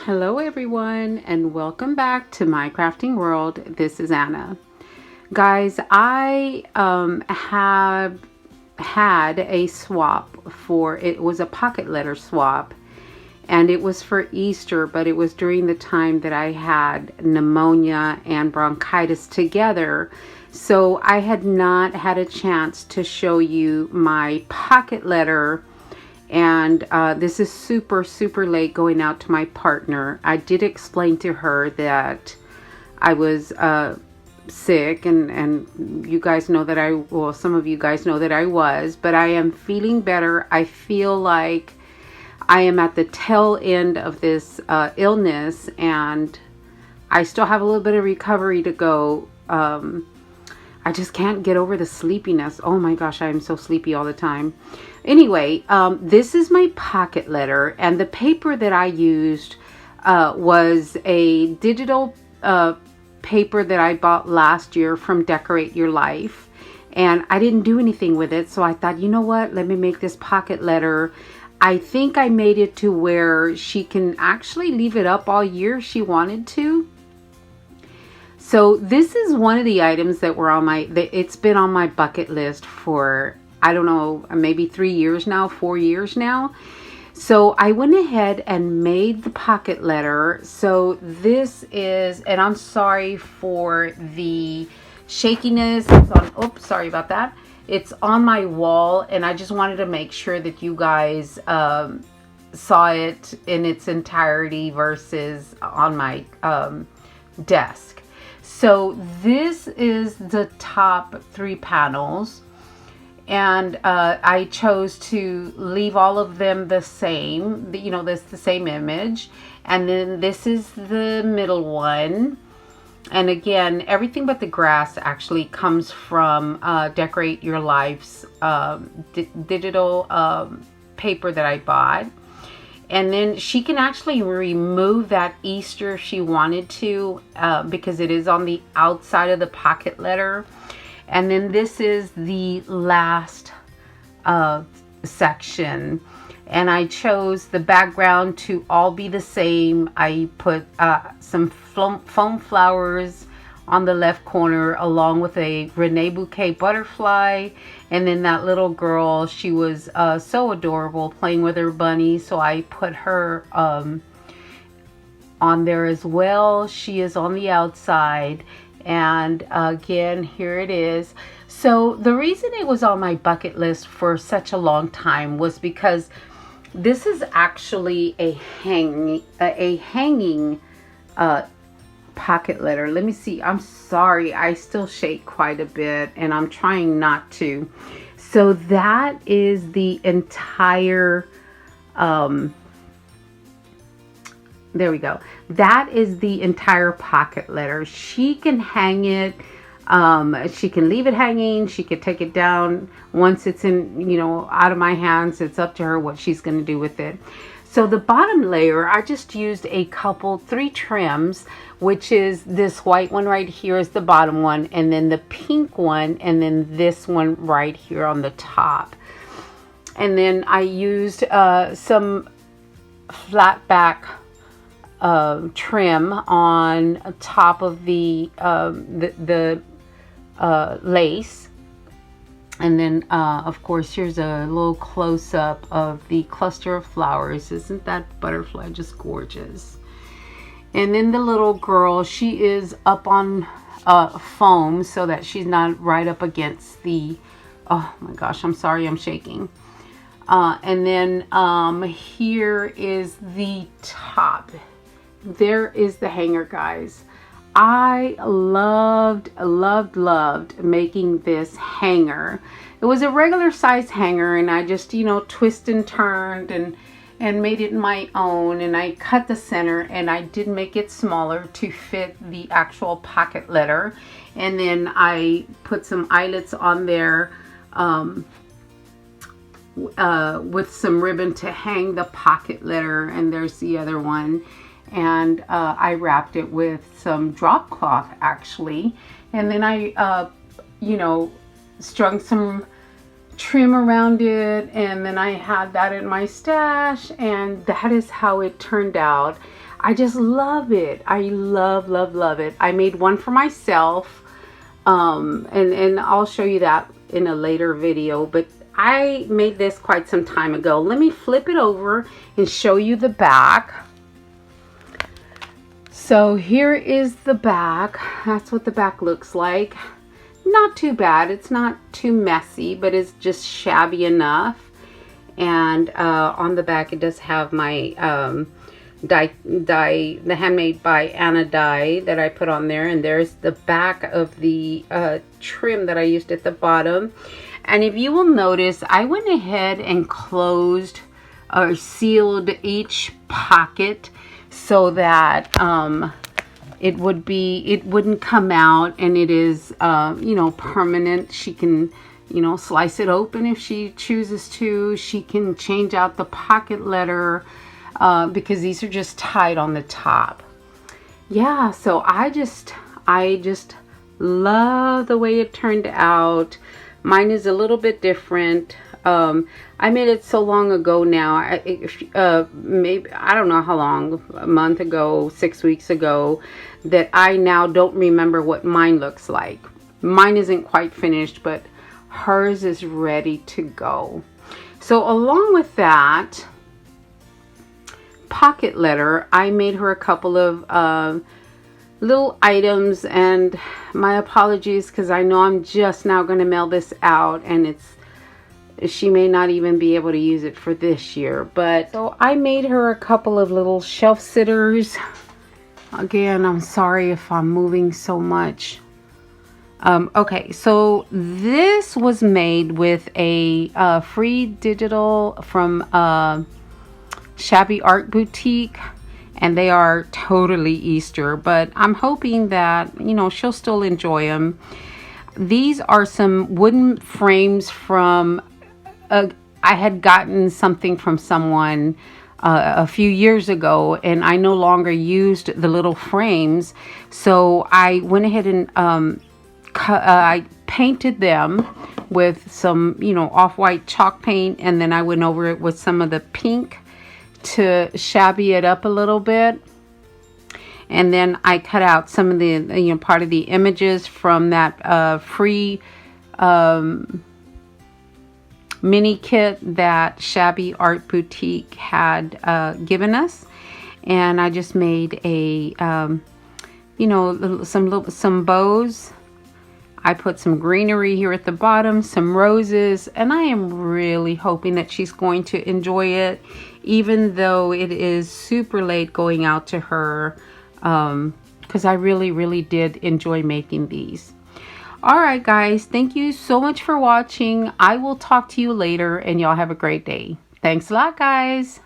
Hello everyone and welcome back to my crafting world. This is Anna. Guys, I have had a swap for, it was a pocket letter swap, and it was for Easter, but it was during the time that I had pneumonia and bronchitis together. So I had not had a chance to show you my pocket letter, and this is super late going out to my partner. I did explain to her that I was sick, and you guys know that well, some of you guys know that I was, but I am feeling better. I feel like I am at the tail end of this illness, and I still have a little bit of recovery to go. I just can't get over the sleepiness. Oh my gosh, I am so sleepy all the time. Anyway, this is my pocket letter, and the paper that I used was a digital paper that I bought last year from Decorate Your Life, and I didn't do anything with it, so I thought, you know what, let me make this pocket letter. I think I made it to where she can actually leave it up all year if she wanted to. So this is one of the items that were on it's been on my bucket list for, I don't know, maybe 3 years now, 4 years now. So I went ahead and made the pocket letter. So this is, and I'm sorry for the shakiness. It's on, oops, sorry about that. It's on my wall, and I just wanted to make sure that you guys saw it in its entirety versus on my desk. So this is the top 3 panels, and I chose to leave all of them the same, you know, this the same image, and then this is the middle one. And again, everything but the grass actually comes from Decorate Your Life's digital paper that I bought. And then she can actually remove that Easter if she wanted to, because it is on the outside of the pocket letter. And then this is the last section. And I chose the background to all be the same. I put some foam flowers on the left corner, along with a Rene Bouquet butterfly. And then that little girl, she was so adorable playing with her bunny, so I put her on there as well. She is on the outside, and again, here it is. So the reason it was on my bucket list for such a long time was because this is actually a hanging pocket letter. Let me see. I'm sorry, I still shake quite a bit, and I'm trying not to. So that is the entire there we go. That is the entire pocket letter. She can hang it, she can leave it hanging, she could take it down once it's in, you know, out of my hands. It's up to her what she's going to do with it. So the bottom layer, I just used 3 trims, which is this white one right here is the bottom one, and then the pink one, and then this one right here on the top. And then I used some flat back trim on top of the lace. And then, of course, here's a little close-up of the cluster of flowers. Isn't that butterfly just gorgeous? And then the little girl, she is up on foam so that she's not right up against the, oh my gosh, I'm sorry, I'm shaking. And then here is the top. There is the hanger, guys. I loved making this hanger. It was a regular size hanger, and I just, you know, twist and turned and made it my own, and I cut the center, and I did make it smaller to fit the actual pocket letter. And then I put some eyelets on there with some ribbon to hang the pocket letter, and there's the other one. And I wrapped it with some drop cloth actually, and then I you know, strung some trim around it, and then I had that in my stash, and that is how it turned out. I just love it. I love it. I made one for myself, and I'll show you that in a later video, but I made this quite some time ago. Let me flip it over and show you the back. So here is the back. That's what the back looks like. Not too bad. It's not too messy, but it's just shabby enough. And on the back it does have my the Handmade by Anna die that I put on there, and there's the back of the trim that I used at the bottom. And if you will notice, I went ahead and closed or sealed each pocket so that it wouldn't come out, and it is you know, permanent. She can, you know, slice it open if she chooses to. She can change out the pocket letter because these are just tied on the top. Yeah, so I just love the way it turned out. Mine is a little bit different. I made it so long ago now. Maybe, I don't know how long, a month ago, 6 weeks ago, that I now don't remember what mine looks like. Mine isn't quite finished, but hers is ready to go. So along with that pocket letter, I made her a couple of little items, and my apologies because I know I'm just now going to mail this out, and she may not even be able to use it for this year. But so I made her a couple of little shelf sitters. Again, I'm sorry if I'm moving so much. Okay, so this was made with a free digital from Shabby Art Boutique, and they are totally Easter, but I'm hoping that, you know, she'll still enjoy them. These are some wooden frames from I had gotten something from someone a few years ago, and I no longer used the little frames, so I went ahead and I painted them with some, you know, off-white chalk paint, and then I went over it with some of the pink to shabby it up a little bit. And then I cut out some of the, you know, part of the images from that free mini kit that Shabby Art Boutique had given us. And I just made a you know, some bows. I put some greenery here at the bottom, some roses, and I am really hoping that she's going to enjoy it, even though it is super late going out to her, because I really did enjoy making these. All right, guys, thank you so much for watching. I will talk to you later, and y'all have a great day. Thanks a lot, guys.